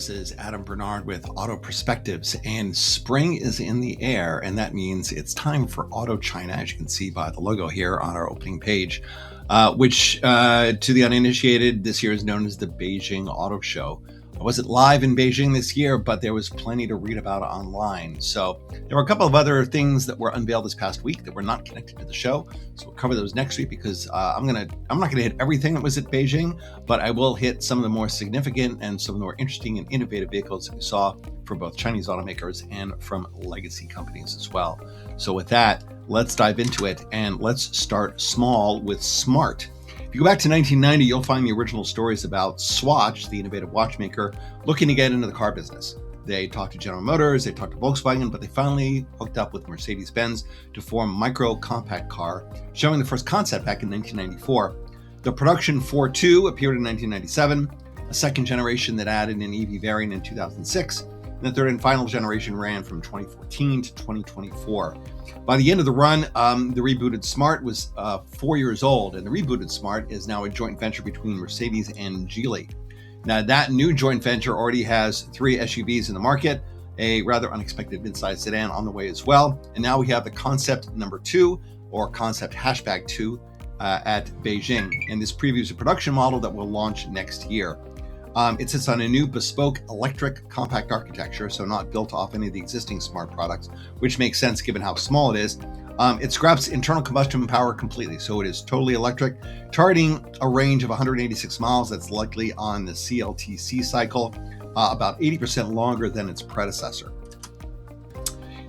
This is Adam Bernard with AutoPerspectives, and spring is in the air, and that means it's time for Auto China, as you can see by the logo here on our opening page, which to the uninitiated, this year is known as the Beijing Auto Show. I wasn't live in Beijing this year, but there was plenty to read about online. So there were a couple of other things that were unveiled this past week that were not connected to the show. So we'll cover those next week because I'm not gonna hit everything that was at Beijing, but I will hit some of the more significant and some of the more interesting and innovative vehicles that we saw from both Chinese automakers and from legacy companies as well. So with that, let's dive into it, and let's start small with smart. If you go back to 1990, you'll find the original stories about Swatch, the innovative watchmaker, looking to get into the car business. They talked to General Motors, they talked to Volkswagen, but they finally hooked up with Mercedes-Benz to form Micro Compact Car, showing the first concept back in 1994. The production 4.2 appeared in 1997, a second generation that added an EV variant in 2006, and the third and final generation ran from 2014 to 2024. By the end of the run, the rebooted Smart was 4 years old, and the rebooted Smart is now a joint venture between Mercedes and Geely. Now, that new joint venture already has 3 SUVs in the market, a rather unexpected midsize sedan on the way as well, and now we have the Concept number 2, or Concept Hatchback 2, at Beijing, and this previews a production model that will launch next year. It sits on a new bespoke electric compact architecture, so not built off any of the existing Smart products, which makes sense given how small it is. It scraps internal combustion power completely, so it is totally electric, targeting a range of 186 miles that's likely on the CLTC cycle, about 80% longer than its predecessor.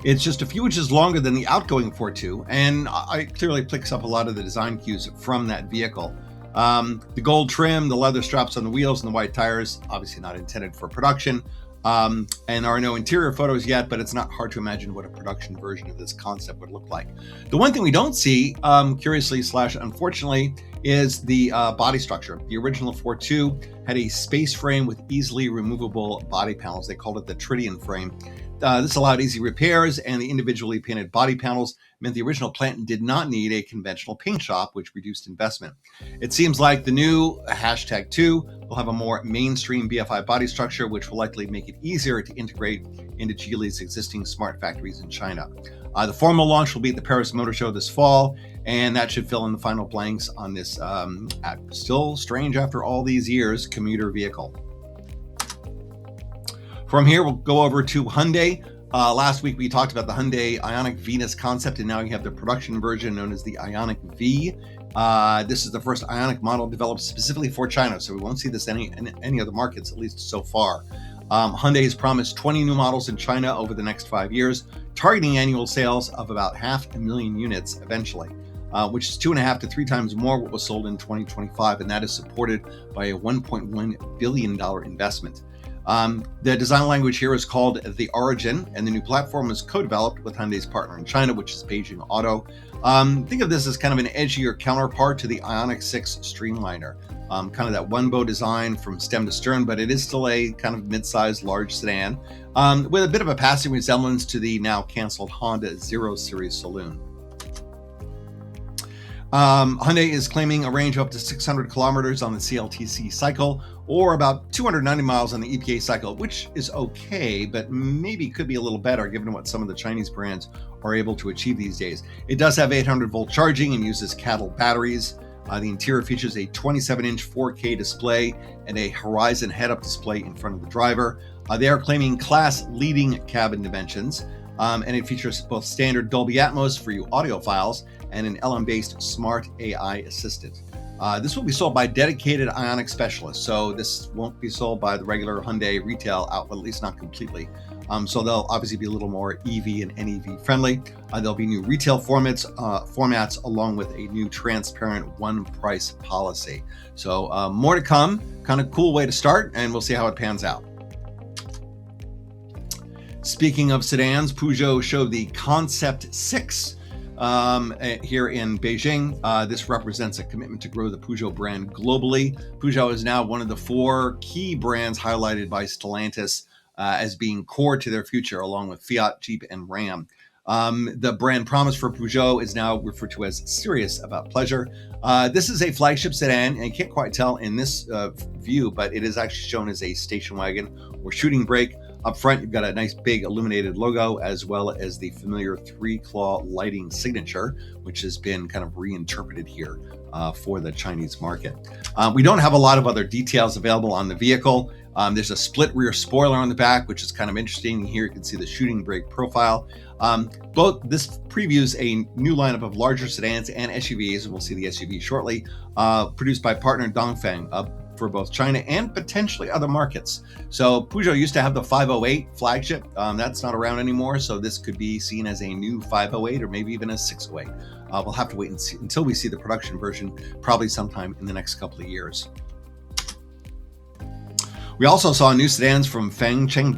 It's just a few inches longer than the outgoing 4.2, and it clearly picks up a lot of the design cues from that vehicle. The gold trim, the leather straps on the wheels, and the white tires, obviously not intended for production. And there are no interior photos yet, but it's not hard to imagine what a production version of this concept would look like. The one thing we don't see, curiously / unfortunately, is the body structure. The original 4.2 had a space frame with easily removable body panels. They called it the Tritium frame. This allowed easy repairs, and the individually painted body panels meant the original plant did not need a conventional paint shop, which reduced investment. It seems like the new Hashtag 2 will have a more mainstream BFI body structure, which will likely make it easier to integrate into Geely's existing smart factories in China. The formal launch will be at the Paris Motor Show this fall, and that should fill in the final blanks on this still strange after all these years commuter vehicle. From here, we'll go over to Hyundai. Last week, we talked about the Hyundai Ioniq Venus concept, and now you have the production version known as the Ioniq V. This is the first Ioniq model developed specifically for China, so we won't see this in any other markets, at least so far. Hyundai has promised 20 new models in China over the next 5 years, targeting annual sales of about 500,000 units eventually, which is 2.5 to 3 times more what was sold in 2025, and that is supported by a $1.1 billion investment. The design language here is called the Origin, and the new platform was co-developed with Hyundai's partner in China, which is Beijing Auto. Think of this as kind of an edgier counterpart to the Ioniq 6 Streamliner, kind of that one-bow design from stem to stern, but it is still a kind of mid-sized large sedan with a bit of a passing resemblance to the now canceled Honda Zero Series Saloon. Hyundai is claiming a range of up to 600 kilometers on the CLTC cycle, or about 290 miles on the EPA cycle, which is okay, but maybe could be a little better given what some of the Chinese brands are able to achieve these days. It does have 800-volt charging and uses CATL batteries. The interior features a 27-inch 4K display and a Horizon head-up display in front of the driver. They are claiming class-leading cabin dimensions, and it features both standard Dolby Atmos for you audiophiles and an LM-based smart AI assistant. This will be sold by dedicated Ioniq specialists, so this won't be sold by the regular Hyundai retail outlet, at least not completely. So they'll obviously be a little more EV and NEV friendly. There'll be new retail formats along with a new transparent one price policy. So more to come, kind of cool way to start, and we'll see how it pans out. Speaking of sedans, Peugeot showed the Concept 6 here in Beijing. This represents a commitment to grow the Peugeot brand globally. Peugeot is now one of the 4 key brands highlighted by Stellantis as being core to their future, along with Fiat, Jeep, and Ram. The brand promise for Peugeot is now referred to as serious about pleasure. This is a flagship sedan, and you can't quite tell in this view, but it is actually shown as a station wagon or shooting brake. Up front, you've got a nice big illuminated logo, as well as the familiar three-claw lighting signature, which has been kind of reinterpreted here for the Chinese market. We don't have a lot of other details available on the vehicle. There's a split rear spoiler on the back, which is kind of interesting. Here you can see the shooting brake profile. This previews a new lineup of larger sedans and SUVs, and we'll see the SUV shortly, produced by partner Dongfeng for both China and potentially other markets. So Peugeot used to have the 508 flagship. That's not around anymore, so this could be seen as a new 508 or maybe even a 608. We'll have to wait and see until we see the production version, probably sometime in the next couple of years. We also saw new sedans from Fang Cheng.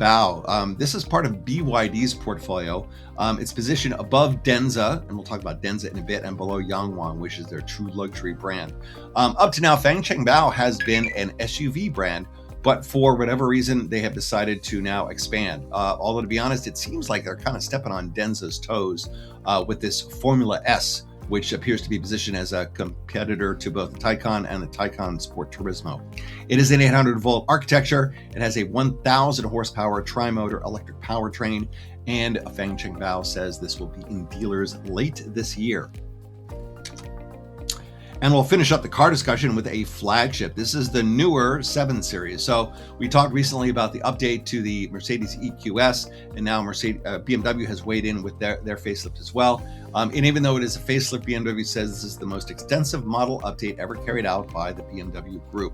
This is part of BYD's portfolio. It's positioned above Denza, and we'll talk about Denza in a bit, and below Yangwang, which is their true luxury brand. Up to now, Fang Cheng has been an SUV brand, but for whatever reason, they have decided to now expand. Although, to be honest, it seems like they're kind of stepping on Denza's toes with this Formula S, which appears to be positioned as a competitor to both the Taycan and the Taycan Sport Turismo. It is an 800-volt architecture. It has a 1,000 horsepower tri-motor electric powertrain, and Fang Cheng says this will be in dealers late this year. And we'll finish up the car discussion with a flagship. This is the newer 7 Series. So we talked recently about the update to the Mercedes EQS, and now BMW has weighed in with their facelift as well. And even though it is a facelift, BMW says this is the most extensive model update ever carried out by the BMW Group.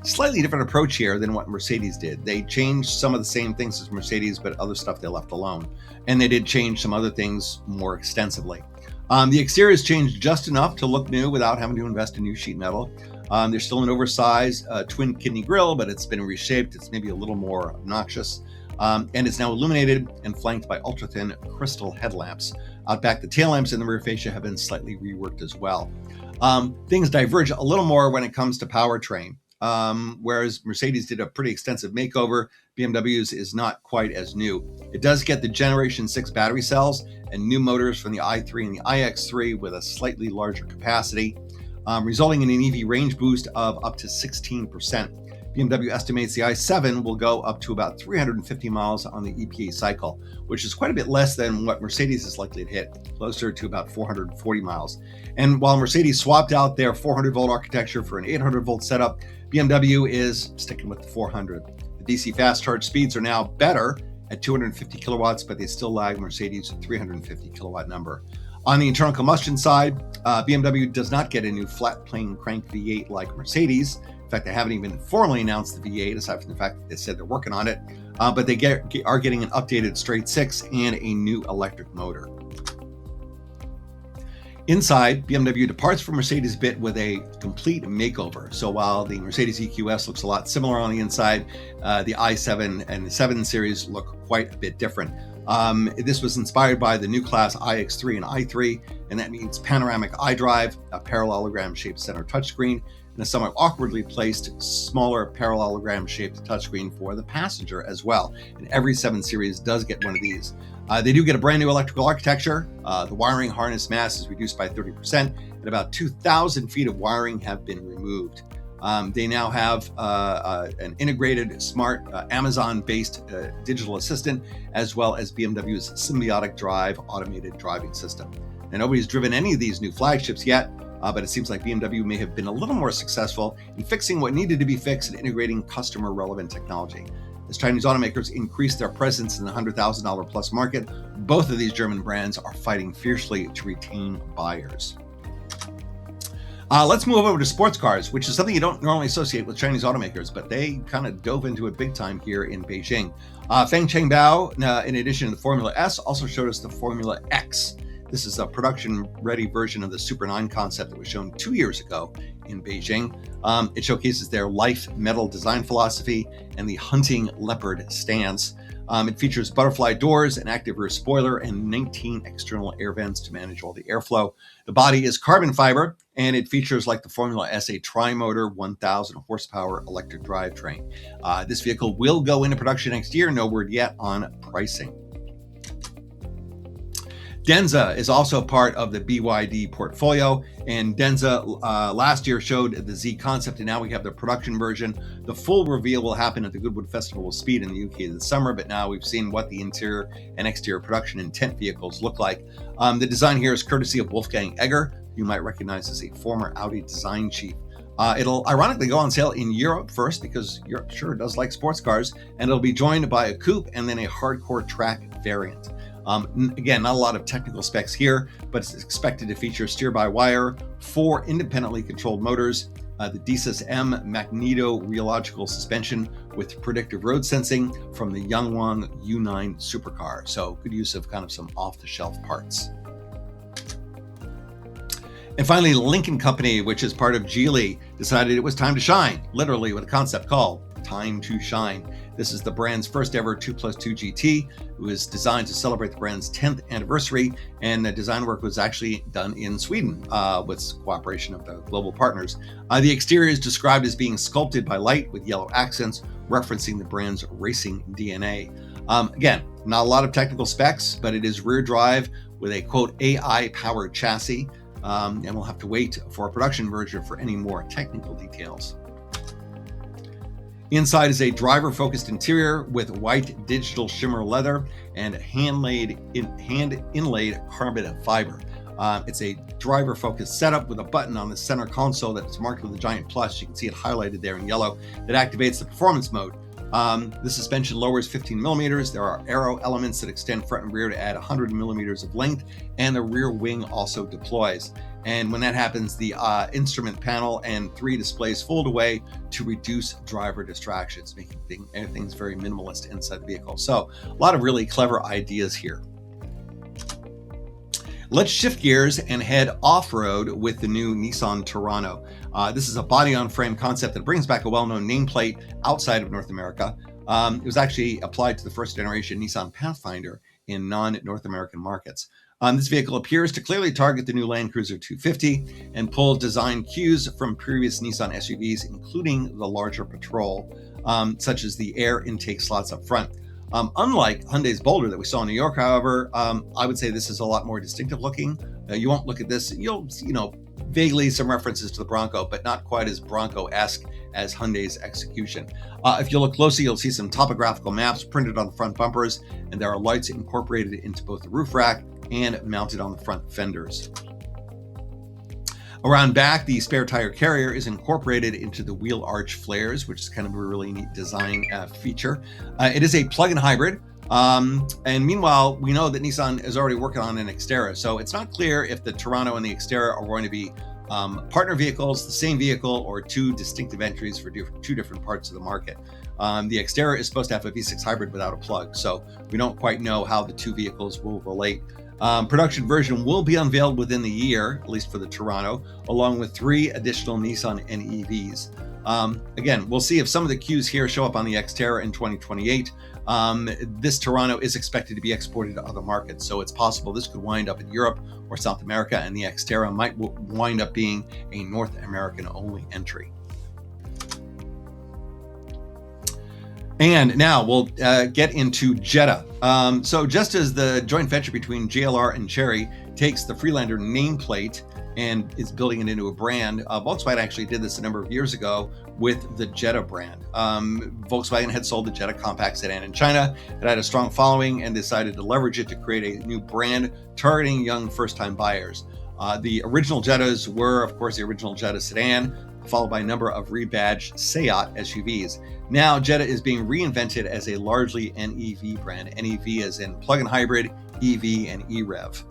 Slightly different approach here than what Mercedes did. They changed some of the same things as Mercedes, but other stuff they left alone. And they did change some other things more extensively. The exterior has changed just enough to look new without having to invest in new sheet metal. There's still an oversized twin kidney grille, but it's been reshaped. It's maybe a little more obnoxious. And it's now illuminated and flanked by ultra-thin crystal headlamps. Out back, the tail lamps and the rear fascia have been slightly reworked as well. Things diverge a little more when it comes to powertrain. Whereas Mercedes did a pretty extensive makeover, BMW's is not quite as new. It does get the Generation 6 battery cells and new motors from the i3 and the iX3 with a slightly larger capacity, resulting in an EV range boost of up to 16%. BMW estimates the i7 will go up to about 350 miles on the EPA cycle, which is quite a bit less than what Mercedes is likely to hit, closer to about 440 miles. And while Mercedes swapped out their 400-volt architecture for an 800-volt setup, BMW is sticking with the 400. The DC fast charge speeds are now better at 250 kilowatts, but they still lag Mercedes' 350 kilowatt number. On the internal combustion side, BMW does not get a new flat plane crank V8 like Mercedes. In fact, they haven't even formally announced the V8, aside from the fact that they said they're working on it. But they are getting an updated straight 6 and a new electric motor. Inside, BMW departs from Mercedes a bit with a complete makeover. So while the Mercedes EQS looks a lot similar on the inside, the i7 and the 7 Series look quite a bit different. This was inspired by the new class iX3 and i3, and that means panoramic iDrive, a parallelogram-shaped center touchscreen, and a somewhat awkwardly placed, smaller parallelogram-shaped touchscreen for the passenger as well. And every 7 Series does get one of these. They do get a brand new electrical architecture. The wiring harness mass is reduced by 30%, and about 2,000 feet of wiring have been removed. They now have an integrated, smart, Amazon-based digital assistant, as well as BMW's Symbiotic Drive automated driving system. Now, nobody's driven any of these new flagships yet, but it seems like BMW may have been a little more successful in fixing what needed to be fixed and integrating customer-relevant technology. As Chinese automakers increase their presence in the $100,000 plus market, both of these German brands are fighting fiercely to retain buyers. Let's move over to sports cars, which is something you don't normally associate with Chinese automakers, but they kind of dove into it big time here in Beijing. Fang Cheng, in addition to the Formula S, also showed us the Formula X. This is a production-ready version of the Super 9 concept that was shown 2 years ago in Beijing. It showcases their life metal design philosophy and the hunting leopard stance. It features butterfly doors, an active rear spoiler, and 19 external air vents to manage all the airflow. The body is carbon fiber, and it features, like the Formula S, a tri-motor 1,000 horsepower electric drivetrain. This vehicle will go into production next year. No word yet on pricing. Denza is also part of the BYD portfolio, and Denza last year showed the Z concept, and now we have the production version. The full reveal will happen at the Goodwood Festival of Speed in the UK this summer, but now we've seen what the interior and exterior production intent vehicles look like. The design here is courtesy of Wolfgang Egger, you might recognize as a former Audi design chief. It'll ironically go on sale in Europe first, because Europe sure does like sports cars, and it'll be joined by a coupe and then a hardcore track variant. Again, not a lot of technical specs here, but it's expected to feature steer-by-wire, 4 independently controlled motors, the DCIS M magneto rheological suspension with predictive road sensing from the Yangwang U9 supercar. So good use of kind of some off-the-shelf parts. And finally, Lynk&Co, which is part of Geely, decided it was time to shine, literally with a concept called Time to Shine. This is the brand's first ever 2+2 GT. It was designed to celebrate the brand's 10th anniversary, and the design work was actually done in Sweden with cooperation of the global partners. The exterior is described as being sculpted by light with yellow accents, referencing the brand's racing DNA. Again, not a lot of technical specs, but it is rear drive with a, quote, AI-powered chassis, and we'll have to wait for a production version for any more technical details. Inside is a driver-focused interior with white digital shimmer leather and hand-inlaid carbon fiber. It's a driver-focused setup with a button on the center console that's marked with a giant plus. You can see it highlighted there in yellow. That activates the performance mode. The suspension lowers 15 millimeters. There are aero elements that extend front and rear to add 100 millimeters of length, and the rear wing also deploys. And when that happens, the instrument panel and 3 displays fold away to reduce driver distractions, making things very minimalist inside the vehicle. So a lot of really clever ideas here. Let's shift gears and head off-road with the new Nissan Terrano. This is a body-on-frame concept that brings back a well-known nameplate outside of North America. It was actually applied to the first generation Nissan Pathfinder in non-North American markets. This vehicle appears to clearly target the new Land Cruiser 250 and pull design cues from previous Nissan SUVs, including the larger Patrol, such as the air intake slots up front. Unlike Hyundai's Boulder that we saw in New York, however, I would say this is a lot more distinctive looking. You won't look at this, you'll vaguely some references to the Bronco, but not quite as Bronco-esque as Hyundai's execution. If you look closely, you'll see some topographical maps printed on the front bumpers, and there are lights incorporated into both the roof rack and mounted on the front fenders. Around back, the spare tire carrier is incorporated into the wheel arch flares, which is kind of a really neat design feature. It is a plug-in hybrid, and meanwhile, we know that Nissan is already working on an Xterra, so it's not clear if the Terrano and the Xterra are going to be partner vehicles, the same vehicle, or 2 distinctive entries for 2 different parts of the market. The Xterra is supposed to have a V6 hybrid without a plug, so we don't quite know how the 2 vehicles will relate. Production version will be unveiled within the year, at least for the Terrano, along with 3 additional Nissan NEVs. Again, we'll see if some of the cues here show up on the Xterra in 2028. This Terrano is expected to be exported to other markets, so it's possible this could wind up in Europe or South America, and the Xterra might wind up being a North American-only entry. And now we'll get into Jetta. So just as the joint venture between JLR and Chery takes the Freelander nameplate and is building it into a brand, Volkswagen actually did this a number of years ago with the Jetta brand. Volkswagen had sold the Jetta compact sedan in China. It had a strong following and decided to leverage it to create a new brand targeting young first-time buyers. The original Jettas were, of course, the original Jetta sedan, followed by a number of rebadged Seat SUVs. Now, Jetta is being reinvented as a largely NEV brand. NEV as in plug-in hybrid, EV, and EREV.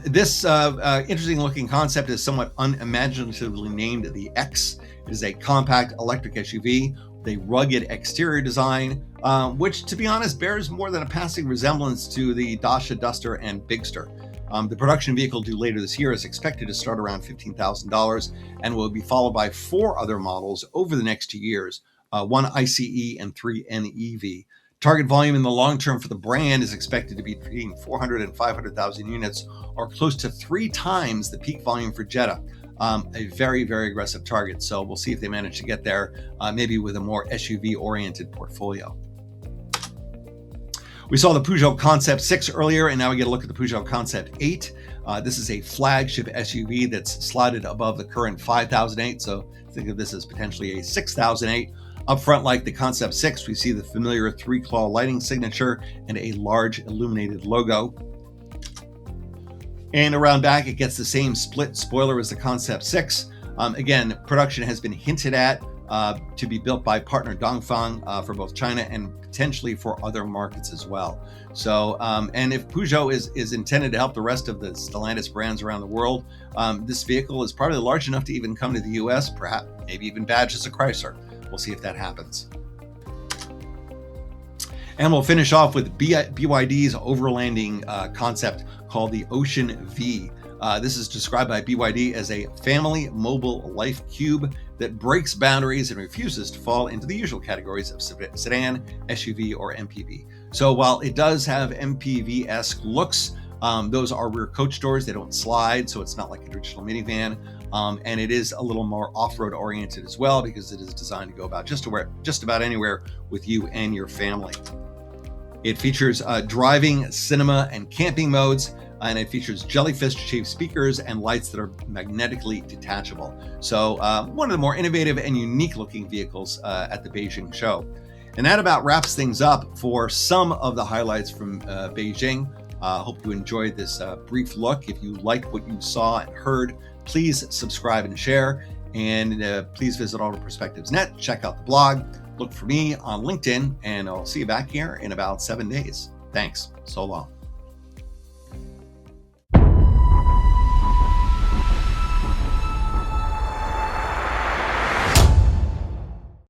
This interesting-looking concept is somewhat unimaginatively named the X. It is a compact electric SUV with a rugged exterior design, which, to be honest, bears more than a passing resemblance to the Dacia Duster and Bigster. The production vehicle due later this year is expected to start around $15,000 and will be followed by 4 other models over the next 2 years, 1 ICE and 3 NEV. Target volume in the long term for the brand is expected to be between 400 and 500,000 units, or close to 3 times the peak volume for Jetta. A very, very aggressive target. So we'll see if they manage to get there, maybe with a more SUV-oriented portfolio. We saw the Peugeot Concept 6 earlier, and now we get a look at the Peugeot Concept 8. This is a flagship SUV that's slotted above the current 5008, so think of this as potentially a 6008. Up front, like the Concept 6, we see the familiar three-claw lighting signature and a large illuminated logo. And around back, it gets the same split spoiler as the Concept 6. Again, production has been hinted at to be built by partner Dongfeng for both China and potentially for other markets as well. So, and if Peugeot is intended to help the rest of the Stellantis brands around the world, this vehicle is probably large enough to even come to the US, perhaps maybe even badged as a Chrysler. We'll see if that happens. And we'll finish off with BYD's overlanding concept called the Ocean V. This is described by BYD as a family mobile life cube that breaks boundaries and refuses to fall into the usual categories of sedan, SUV, or MPV. So while it does have MPV-esque looks, those are rear coach doors. They don't slide, so it's not like a traditional minivan. And it is a little more off-road oriented as well, because it is designed to go about just about anywhere with you and your family. It features driving, cinema, and camping modes, and it features jellyfish-shaped speakers and lights that are magnetically detachable. So one of the more innovative and unique-looking vehicles at the Beijing show. And that about wraps things up for some of the highlights from Beijing. Hope you enjoyed this brief look. If you liked what you saw and heard, please subscribe and share. And please visit AutoPerspectives.net. Check out the blog. Look for me on LinkedIn, and I'll see you back here in about 7 days. Thanks. So long.